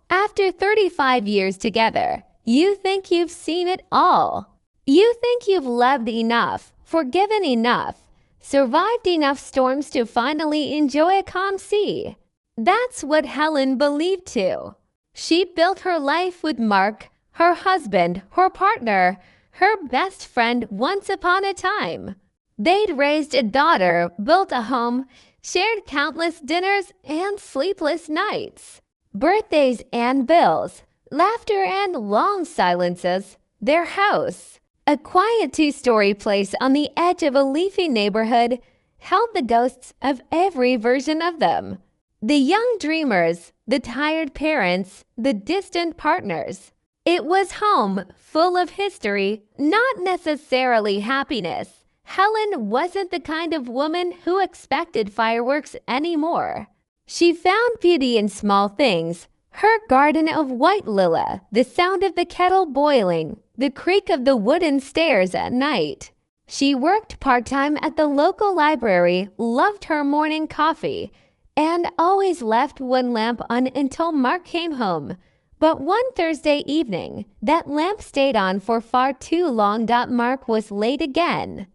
After 35 years together, you think you've seen it all. You think you've loved enough, forgiven enough, survived enough storms to finally enjoy a calm sea. That's what Helen believed too. She built her life with Mark, her husband, her partner, her best friend once upon a time. They'd raised a daughter, built a home, shared countless dinners and sleepless nights. Birthdays and bills, laughter and long silences. Their house, a quiet two-story place on the edge of a leafy neighborhood, held the ghosts of every version of them. The young dreamers, the tired parents, the distant partners. It was home, full of history, not necessarily happiness. Helen wasn't the kind of woman who expected fireworks anymore. She found beauty in small things. Her garden of white lila, the sound of the kettle boiling, the creak of the wooden stairs at night. She worked part-time at the local library, loved her morning coffee, and always left one lamp on until Mark came home. But one Thursday evening, that lamp stayed on for far too long. Mark was late again.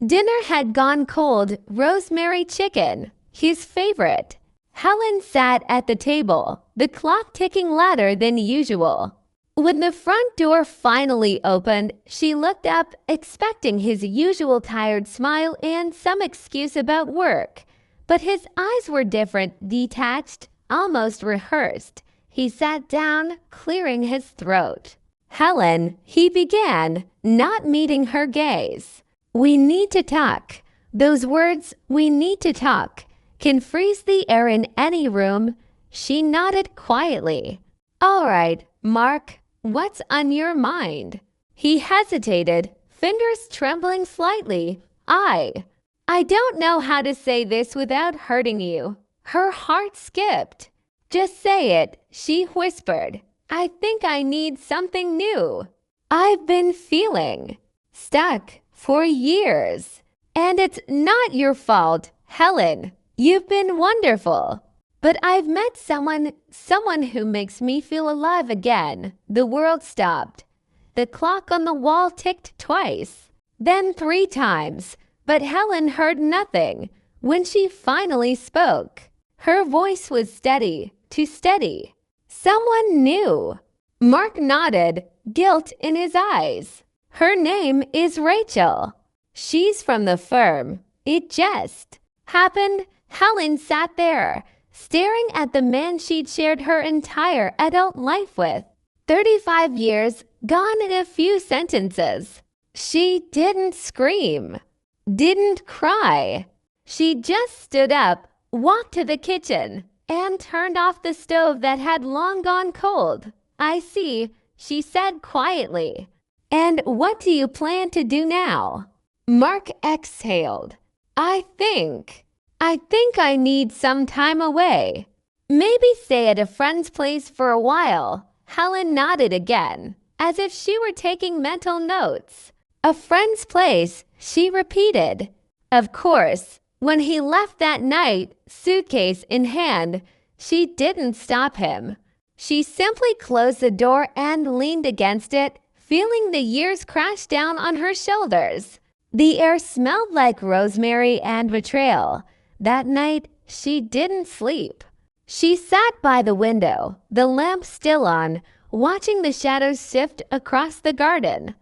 Dinner had gone cold, rosemary chicken, his favorite. Helen sat at the table, the clock ticking louder than usual. When the front door finally opened, she looked up, expecting his usual tired smile and some excuse about work. But his eyes were different, detached, almost rehearsed. He sat down, clearing his throat. "Helen," he began, not meeting her gaze. "We need to talk." Those words, "we need to talk," can freeze the air in any room. She nodded quietly. "All right, Mark, what's on your mind?" He hesitated, fingers trembling slightly. I don't know how to say this without hurting you." Her heart skipped. "Just say it," she whispered. "I think I need something new. I've been feeling stuck for years. And it's not your fault, Helen. You've been wonderful. But I've met someone who makes me feel alive again." The world stopped. The clock on the wall ticked twice, then 3 times, but Helen heard nothing. When she finally spoke, her voice was steady, too steady. "Someone new." Mark nodded, guilt in his eyes. "Her name is Rachel. She's from the firm. It just happened." Helen sat there, staring at the man she'd shared her entire adult life with. 35 years, gone in a few sentences. She didn't scream, didn't cry. She just stood up, walked to the kitchen, and turned off the stove that had long gone cold. "I see," she said quietly. "And what do you plan to do now?" Mark exhaled. I think I need some time away. Maybe stay at a friend's place for a while." Helen nodded again, as if she were taking mental notes. "A friend's place," she repeated. Of course, when he left that night, suitcase in hand, she didn't stop him. She simply closed the door and leaned against it, feeling the years crash down on her shoulders. The air smelled like rosemary and betrayal. That night, she didn't sleep. She sat by the window, the lamp still on, watching the shadows shift across the garden.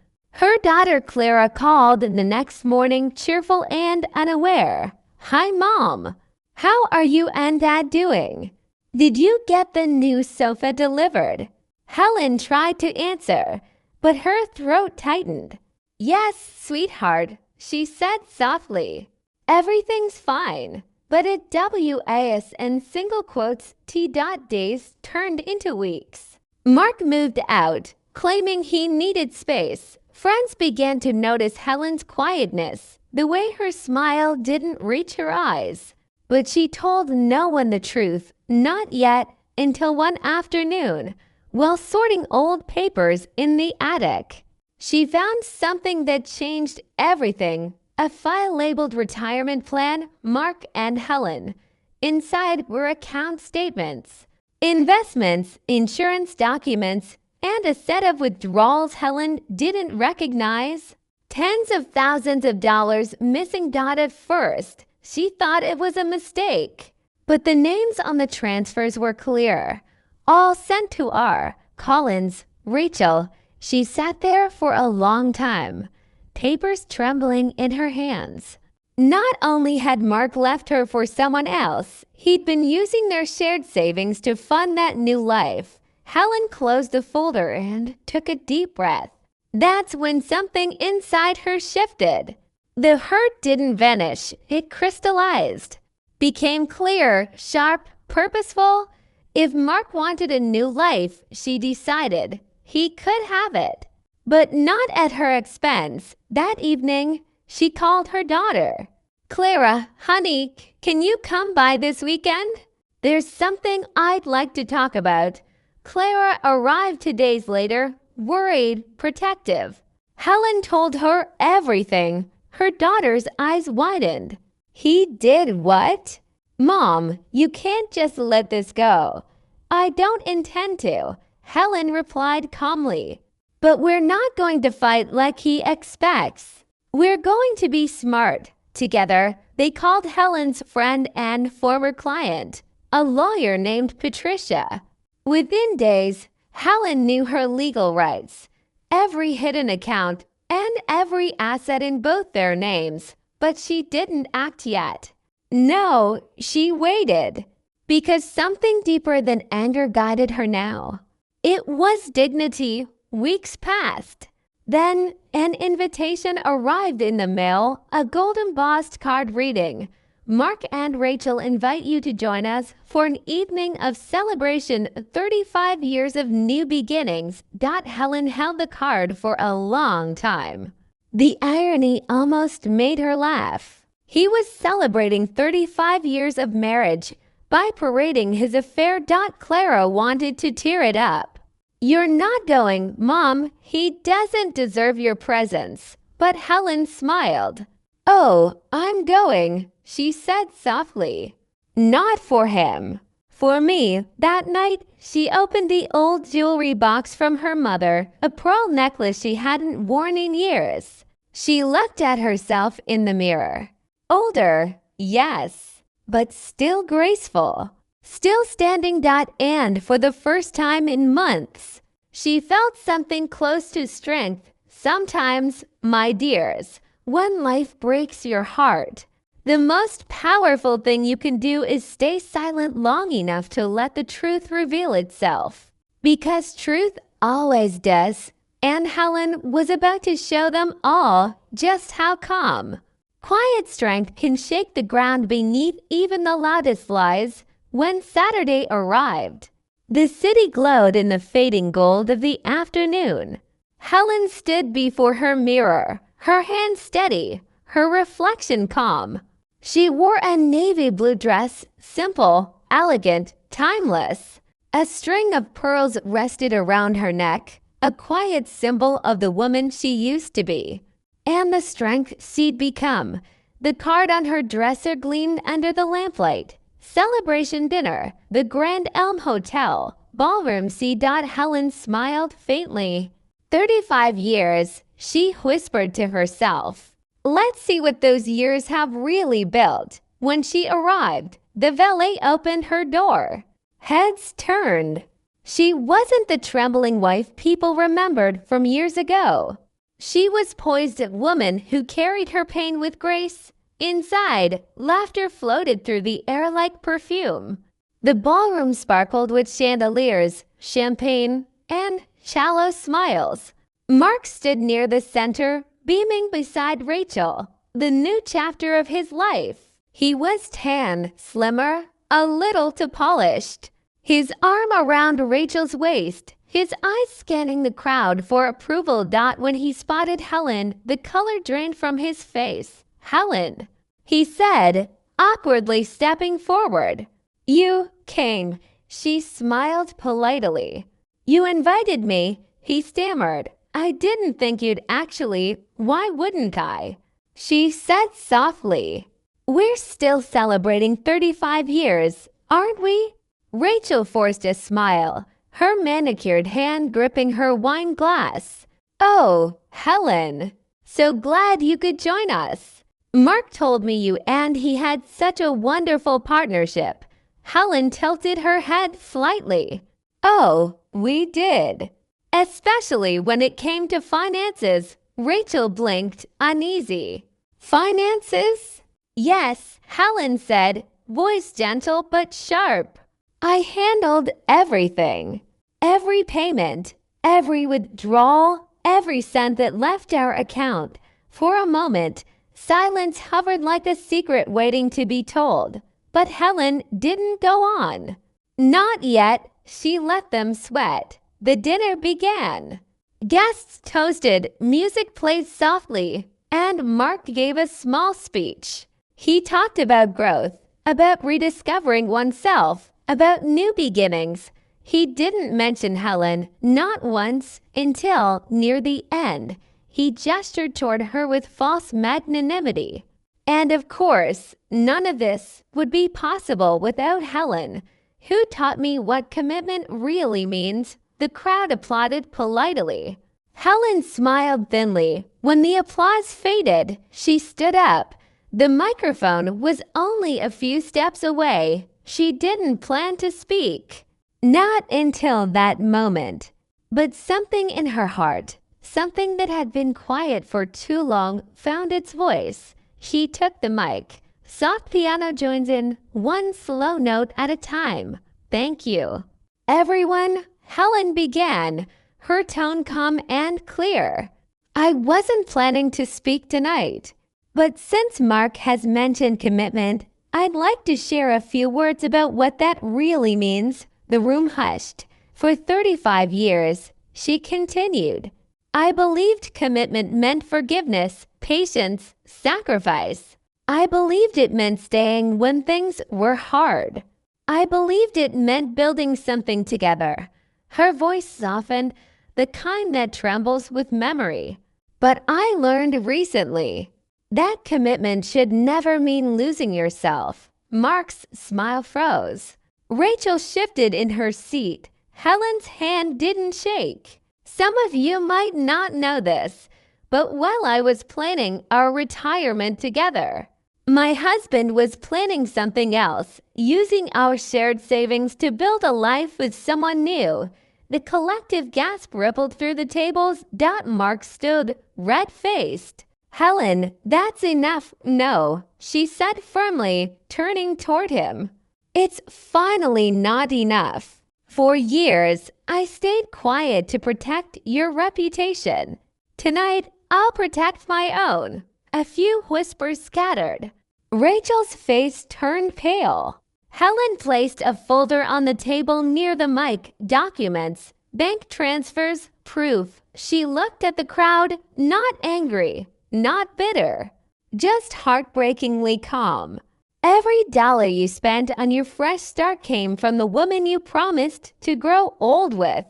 Her daughter Clara called the next morning, cheerful and unaware. "Hi, Mom. How are you and Dad doing? Did you get the new sofa delivered?" Helen tried to answer, but her throat tightened. "Yes, sweetheart," she said softly. "Everything's fine." But at WAS and single quotes T. days turned into weeks. Mark moved out, claiming he needed space. Friends began to notice Helen's quietness, the way her smile didn't reach her eyes. But she told no one the truth, not yet, until one afternoon, while sorting old papers in the attic. She found something that changed everything. A file labeled retirement plan, Mark and Helen. Inside were account statements. investments, insurance documents, and a set of withdrawals Helen didn't recognize. Tens of thousands of dollars missing. At first, she thought it was a mistake. But the names on the transfers were clear. All sent to R. Collins, Rachel. She sat there for a long time, papers trembling in her hands. Not only had Mark left her for someone else, he'd been using their shared savings to fund that new life. Helen closed the folder and took a deep breath. That's when something inside her shifted. The hurt didn't vanish, it crystallized. Became clear, sharp, purposeful. If Mark wanted a new life, she decided, he could have it. But not at her expense. That evening, she called her daughter. "Clara, honey, can you come by this weekend? There's something I'd like to talk about." Clara arrived 2 days later, worried, protective. Helen told her everything. Her daughter's eyes widened. "He did what?" "Mom, you can't just let this go." "I don't intend to," Helen replied calmly. "But we're not going to fight like he expects. We're going to be smart." Together, they called Helen's friend and former client, a lawyer named Patricia. Within days, Helen knew her legal rights, every hidden account, and every asset in both their names, but she didn't act yet. No, she waited, because something deeper than anger guided her now. It was dignity. Weeks passed. Then an invitation arrived in the mail, a gold-embossed card reading, "Mark and Rachel invite you to join us for an evening of celebration, 35 years of new beginnings." Helen held the card for a long time. The irony almost made her laugh. He was celebrating 35 years of marriage by parading his affair. Clara wanted to tear it up. "You're not going, Mom. He doesn't deserve your presence." But Helen smiled. "Oh, I'm going," she said softly. "Not for him. For me." That night, she opened the old jewelry box from her mother, a pearl necklace she hadn't worn in years. She looked at herself in the mirror. Older, yes, but still graceful. Still standing. And for the first time in months, she felt something close to strength. Sometimes, my dears, when life breaks your heart, the most powerful thing you can do is stay silent long enough to let the truth reveal itself. Because truth always does, and Helen was about to show them all just how calm. Quiet strength can shake the ground beneath even the loudest lies. When Saturday arrived, the city glowed in the fading gold of the afternoon. Helen stood before her mirror, her hand steady, her reflection calm. She wore a navy blue dress, simple, elegant, timeless. A string of pearls rested around her neck, a quiet symbol of the woman she used to be, and the strength she'd become. The card on her dresser gleamed under the lamplight. Celebration dinner, the Grand Elm Hotel, ballroom C. Helen smiled faintly. 35 years, she whispered to herself. Let's see what those years have really built. When she arrived, the valet opened her door. Heads turned. She wasn't the trembling wife people remembered from years ago. She was poised woman who carried her pain with grace. Inside, laughter floated through the air like perfume. The ballroom sparkled with chandeliers, champagne, and shallow smiles. Mark stood near the center, beaming beside Rachel, the new chapter of his life. He was tan, slimmer, a little too polished. His arm around Rachel's waist, his eyes scanning the crowd for approval. When he spotted Helen, the color drained from his face. "Helen," he said, awkwardly stepping forward. "You came." She smiled politely. "You invited me," he stammered. "I didn't think you'd actually. Why wouldn't I?" She said softly. "We're still celebrating 35 years, aren't we?" Rachel forced a smile, her manicured hand gripping her wine glass. "Oh, Helen, so glad you could join us. Mark told me you and he had such a wonderful partnership." Helen tilted her head slightly. "Oh, we did. Especially when it came to finances." Rachel blinked, uneasy. "Finances?" "Yes," Helen said, voice gentle but sharp. "I handled everything. Every payment, every withdrawal, every cent that left our account." For a moment, silence hovered like a secret waiting to be told. But Helen didn't go on. Not yet. She let them sweat. The dinner began. Guests toasted, music played softly, and Mark gave a small speech. He talked about growth, about rediscovering oneself, about new beginnings. He didn't mention Helen, not once, until near the end. He gestured toward her with false magnanimity. And of course, none of this would be possible without Helen, who taught me what commitment really means. The crowd applauded politely. Helen smiled thinly. When the applause faded, she stood up. The microphone was only a few steps away. She didn't plan to speak. Not until that moment. But something in her heart, something that had been quiet for too long, found its voice. She took the mic. Soft piano joins in, one slow note at a time. "Thank you, everyone," Helen began, her tone calm and clear. "I wasn't planning to speak tonight, but since Mark has mentioned commitment, I'd like to share a few words about what that really means." The room hushed. "For 35 years, she continued, I believed commitment meant forgiveness, patience, sacrifice. I believed it meant staying when things were hard. I believed it meant building something together." Her voice softened, the kind that trembles with memory. "But I learned recently that commitment should never mean losing yourself." Mark's smile froze. Rachel shifted in her seat. Helen's hand didn't shake. "Some of you might not know this, but while I was planning our retirement together, my husband was planning something else, using our shared savings to build a life with someone new." The collective gasp rippled through the tables. Mark stood, red-faced. "Helen, that's enough." "No," she said firmly, turning toward him. "It's finally not enough. For years, I stayed quiet to protect your reputation. Tonight, I'll protect my own." A few whispers scattered. Rachel's face turned pale. Helen placed a folder on the table near the mic. Documents, bank transfers, proof. She looked at the crowd, not angry, not bitter, just heartbreakingly calm. "Every dollar you spent on your fresh start came from the woman you promised to grow old with."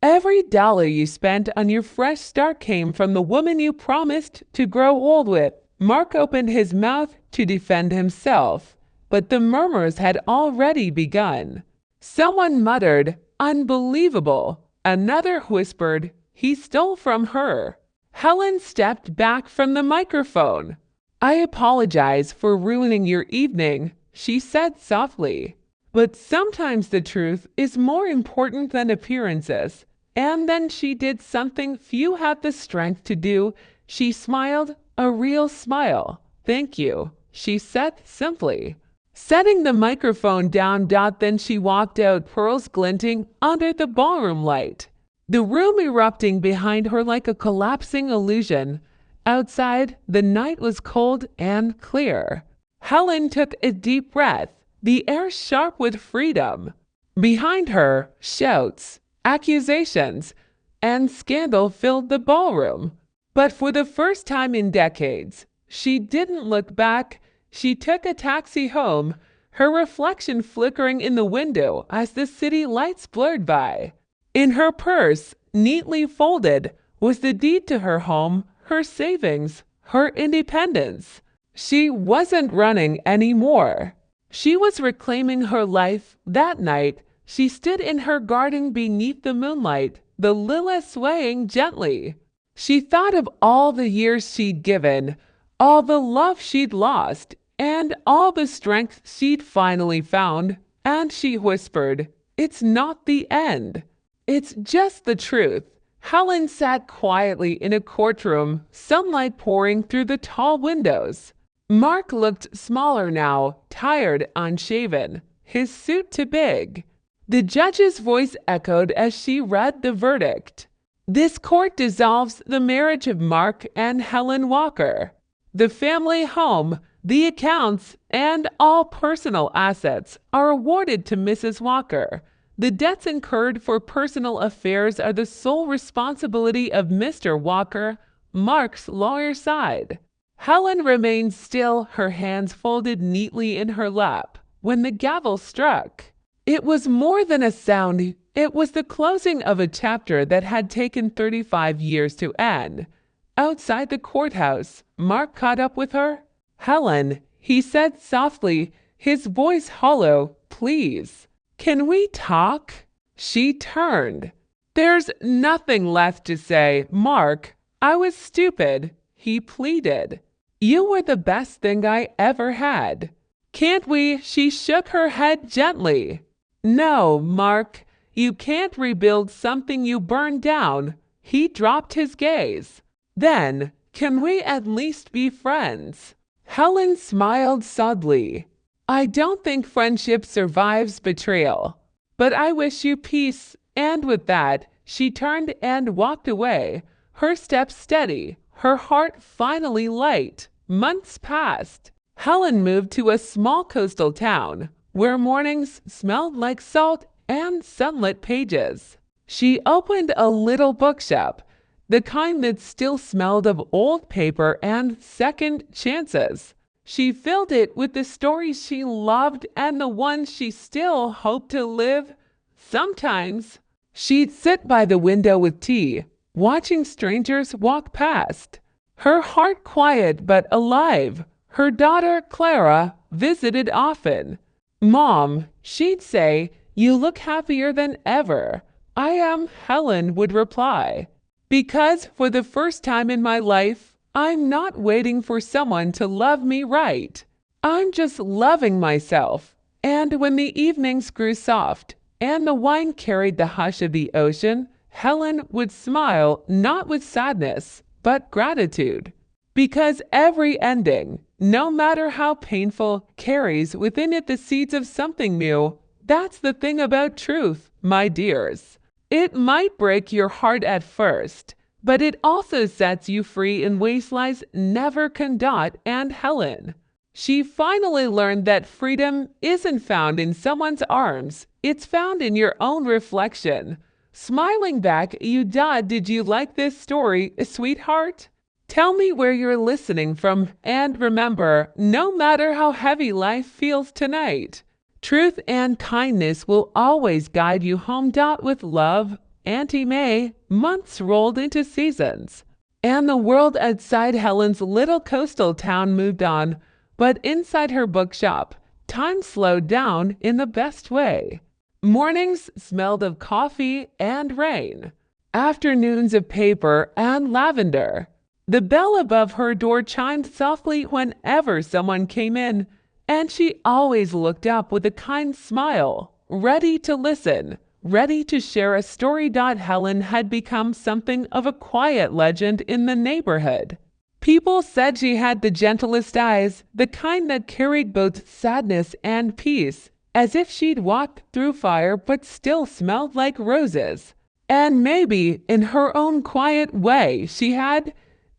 Every dollar you spent on your fresh start came from the woman you promised to grow old with. Mark opened his mouth to defend himself, but the murmurs had already begun. Someone muttered, "Unbelievable." Another whispered, "He stole from her." Helen stepped back from the microphone. "I apologize for ruining your evening," she said softly. "But sometimes the truth is more important than appearances." And then she did something few had the strength to do. She smiled, a real smile. "Thank you," she said simply, setting the microphone down. Then she walked out, pearls glinting under the ballroom light, the room erupting behind her like a collapsing illusion. Outside, the night was cold and clear. Helen took a deep breath, the air sharp with freedom. Behind her, shouts, accusations, and scandal filled the ballroom. But for the first time in decades, she didn't look back. She took a taxi home, her reflection flickering in the window as the city lights blurred by. In her purse, neatly folded, was the deed to her home, her savings, her independence. She wasn't running anymore. She was reclaiming her life that night. She stood in her garden beneath the moonlight, the lilies swaying gently. She thought of all the years she'd given, all the love she'd lost, and all the strength she'd finally found, and she whispered, "It's not the end. It's just the truth." Helen sat quietly in a courtroom, sunlight pouring through the tall windows. Mark looked smaller now, tired, unshaven, his suit too big. The judge's voice echoed as she read the verdict. "This court dissolves the marriage of Mark and Helen Walker. The family home, the accounts, and all personal assets are awarded to Mrs. Walker. The debts incurred for personal affairs are the sole responsibility of Mr. Walker," Mark's lawyer sighed. Helen remained still, her hands folded neatly in her lap, when the gavel struck. It was more than a sound. It was the closing of a chapter that had taken 35 years to end. Outside the courthouse, Mark caught up with her. "Helen," he said softly, his voice hollow, "please. Can we talk?" She turned. "There's nothing left to say, Mark. I was stupid," he pleaded. "You were the best thing I ever had. Can't we?" She shook her head gently. "No, Mark, you can't rebuild something you burned down." He dropped his gaze. "Then, can we at least be friends?" Helen smiled sadly. "I don't think friendship survives betrayal, but I wish you peace." And with that, she turned and walked away, her steps steady, her heart finally light. Months passed. Helen moved to a small coastal town where mornings smelled like salt and sunlit pages. She opened a little bookshop, the kind that still smelled of old paper and second chances. She filled it with the stories she loved and the ones she still hoped to live. Sometimes she'd sit by the window with tea, watching strangers walk past, her heart quiet but alive. Her daughter, Clara, visited often. "Mom," she'd say, "you look happier than ever." "I am," Helen would reply, "because for the first time in my life, I'm not waiting for someone to love me right. I'm just loving myself." And when the evenings grew soft and the wine carried the hush of the ocean, Helen would smile, not with sadness, but gratitude. Because every ending, no matter how painful, carries within it the seeds of something new. That's the thing about truth, my dears. It might break your heart at first, but it also sets you free in ways lies never can. And Helen, she finally learned that freedom isn't found in someone's arms. It's found in your own reflection. Smiling back, did you like this story, sweetheart? Tell me where you're listening from, and remember, no matter how heavy life feels tonight, truth and kindness will always guide you home. With love, Auntie Mae. Months rolled into seasons, and the world outside Helen's little coastal town moved on, but inside her bookshop, time slowed down in the best way. Mornings smelled of coffee and rain, afternoons of paper and lavender. The bell above her door chimed softly whenever someone came in, and she always looked up with a kind smile, ready to listen, ready to share a story. Helen had become something of a quiet legend in the neighborhood. People said she had the gentlest eyes, the kind that carried both sadness and peace, as if she'd walked through fire but still smelled like roses. And maybe, in her own quiet way, she had.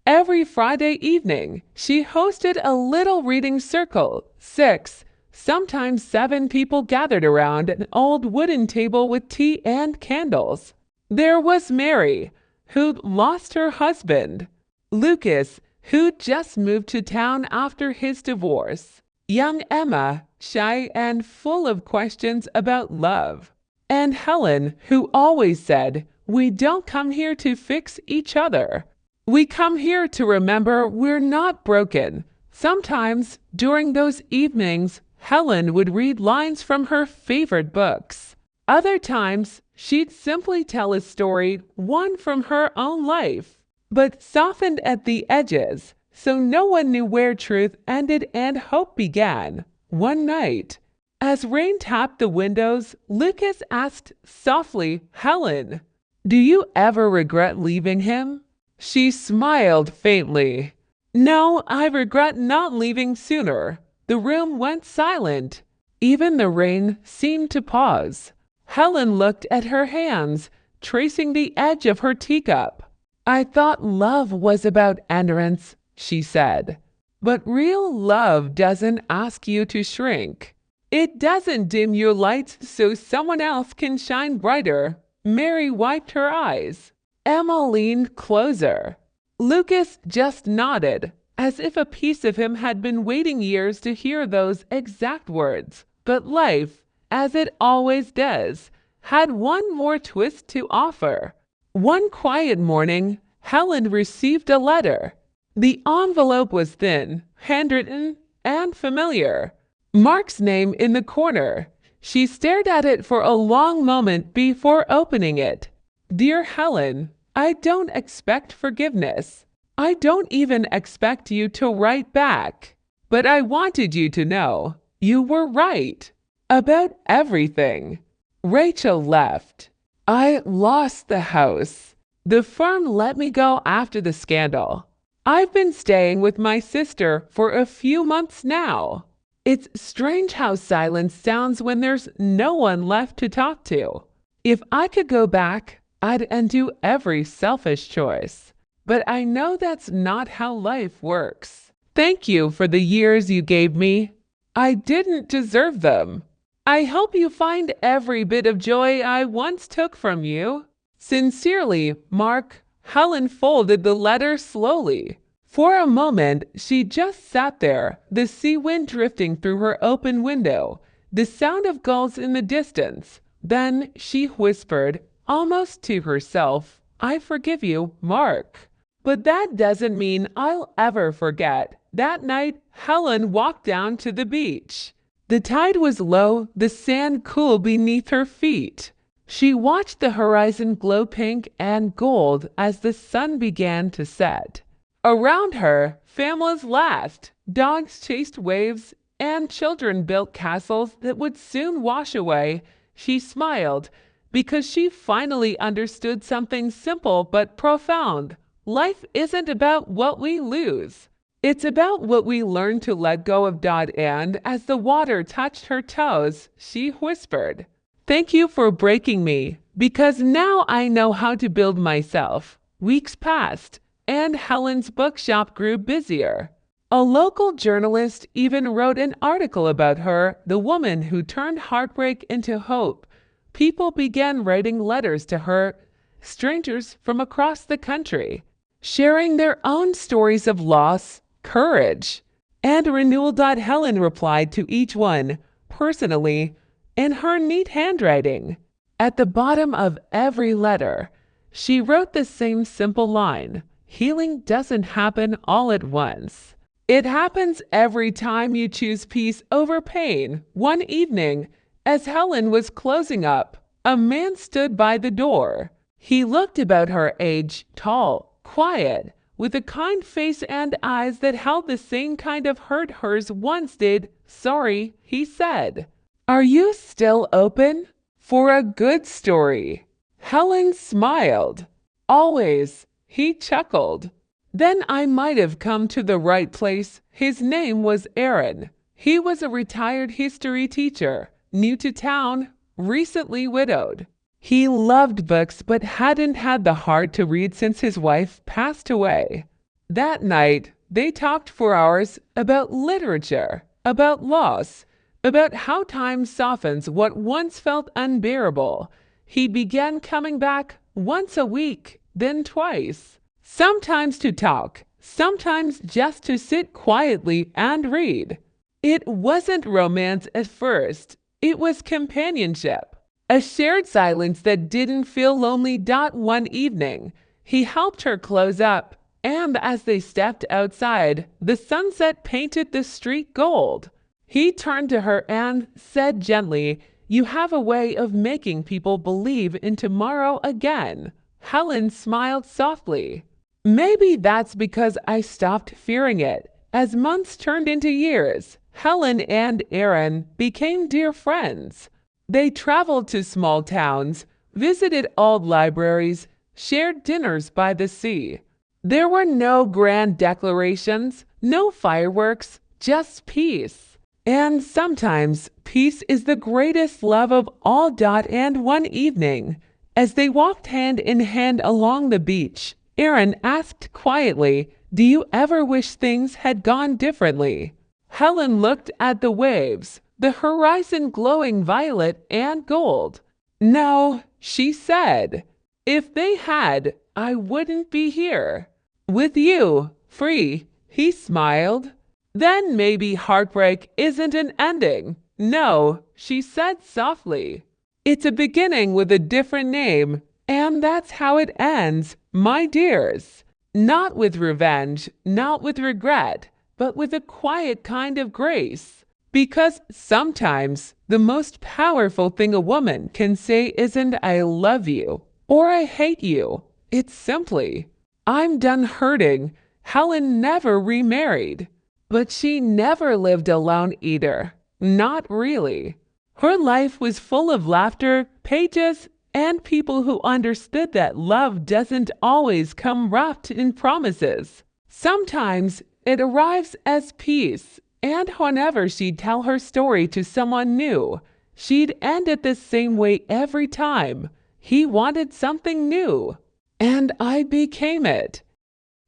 Every Friday evening, she hosted a little reading circle. 6, sometimes 7 people gathered around an old wooden table with tea and candles. There was Mary, who'd lost her husband; Lucas, who'd just moved to town after his divorce; young Emma, shy and full of questions about love; and Helen, who always said, "We don't come here to fix each other. We come here to remember we're not broken." Sometimes, during those evenings, Helen would read lines from her favorite books. Other times, she'd simply tell a story, one from her own life, but softened at the edges, so no one knew where truth ended and hope began. One night, as rain tapped the windows, Lucas asked softly, "Helen, do you ever regret leaving him?" She smiled faintly. "No, I regret not leaving sooner." The room went silent. Even the rain seemed to pause. Helen looked at her hands, tracing the edge of her teacup. "I thought love was about endurance," she said. "But real love doesn't ask you to shrink. It doesn't dim your lights so someone else can shine brighter." Mary wiped her eyes. Emma leaned closer. Lucas just nodded, as if a piece of him had been waiting years to hear those exact words. But life, as it always does, had one more twist to offer. One quiet morning, Helen received a letter. The envelope was thin, handwritten, and familiar. Mark's name in the corner. She stared at it for a long moment before opening it. "Dear Helen, I don't expect forgiveness. I don't even expect you to write back. But I wanted you to know you were right about everything." Rachel left. "I lost the house. The firm let me go after the scandal. I've been staying with my sister for a few months now. It's strange how silence sounds when there's no one left to talk to. If I could go back, I'd undo every selfish choice. But I know that's not how life works. Thank you for the years you gave me. I didn't deserve them. I hope you find every bit of joy I once took from you. Sincerely, Mark." Helen folded the letter slowly. For a moment, she just sat there, the sea wind drifting through her open window, the sound of gulls in the distance. Then she whispered, almost to herself, "I forgive you, Mark." But that doesn't mean I'll ever forget. That night, Helen walked down to the beach. The tide was low, the sand cool beneath her feet. She watched the horizon glow pink and gold as the sun began to set. Around her, families laughed, dogs chased waves, and children built castles that would soon wash away. She smiled because she finally understood something simple but profound. Life isn't about what we lose. It's about what we learn to let go of. And as the water touched her toes, she whispered, "Thank you for breaking me, because now I know how to build myself." Weeks passed, and Helen's bookshop grew busier. A local journalist even wrote an article about her, the woman who turned heartbreak into hope. People began writing letters to her, strangers from across the country, sharing their own stories of loss, courage, and renewal. Helen replied to each one, personally, in her neat handwriting. At the bottom of every letter, she wrote the same simple line: "Healing doesn't happen all at once. It happens every time you choose peace over pain." One evening, as Helen was closing up, a man stood by the door. He looked about her age, tall, quiet, with a kind face and eyes that held the same kind of hurt hers once did. "Sorry," he said. "Are you still open for a good story?" Helen smiled. "Always," he chuckled. "Then I might have come to the right place." His name was Aaron. He was a retired history teacher, new to town, recently widowed. He loved books but hadn't had the heart to read since his wife passed away. That night, they talked for hours about literature, about loss, about how time softens what once felt unbearable. He began coming back once a week, then twice. Sometimes to talk, sometimes just to sit quietly and read. It wasn't romance at first. It was companionship. A shared silence that didn't feel lonely. One evening, he helped her close up, and as they stepped outside, the sunset painted the street gold. He turned to her and said gently, "You have a way of making people believe in tomorrow again." Helen smiled softly. "Maybe that's because I stopped fearing it." As months turned into years, Helen and Aaron became dear friends. They traveled to small towns, visited old libraries, shared dinners by the sea. There were no grand declarations, no fireworks, just peace. And sometimes peace is the greatest love of all. And one evening, as they walked hand in hand along the beach, Aaron asked quietly, "Do you ever wish things had gone differently?" Helen looked at the waves, the horizon glowing violet and gold. "No," she said. "If they had, I wouldn't be here. With you, free." He smiled. "Then maybe heartbreak isn't an ending." "No," she said softly. "It's a beginning with a different name, and that's how it ends, my dears. Not with revenge, not with regret, but with a quiet kind of grace. Because sometimes the most powerful thing a woman can say isn't 'I love you' or 'I hate you.' It's simply, 'I'm done hurting.'" Helen never remarried, but she never lived alone either. Not really. Her life was full of laughter, pages, and people who understood that love doesn't always come wrapped in promises. Sometimes it arrives as peace, and whenever she'd tell her story to someone new, she'd end it the same way every time. "He wanted something new, and I became it."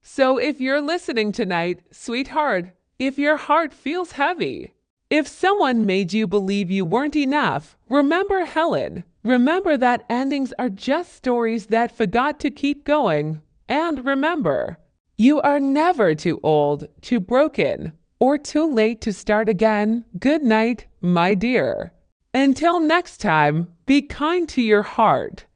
So if you're listening tonight, sweetheart, if your heart feels heavy, if someone made you believe you weren't enough, remember Helen. Remember that endings are just stories that forgot to keep going. And remember, you are never too old, too broken, or too late to start again. Good night, my dear. Until next time, be kind to your heart.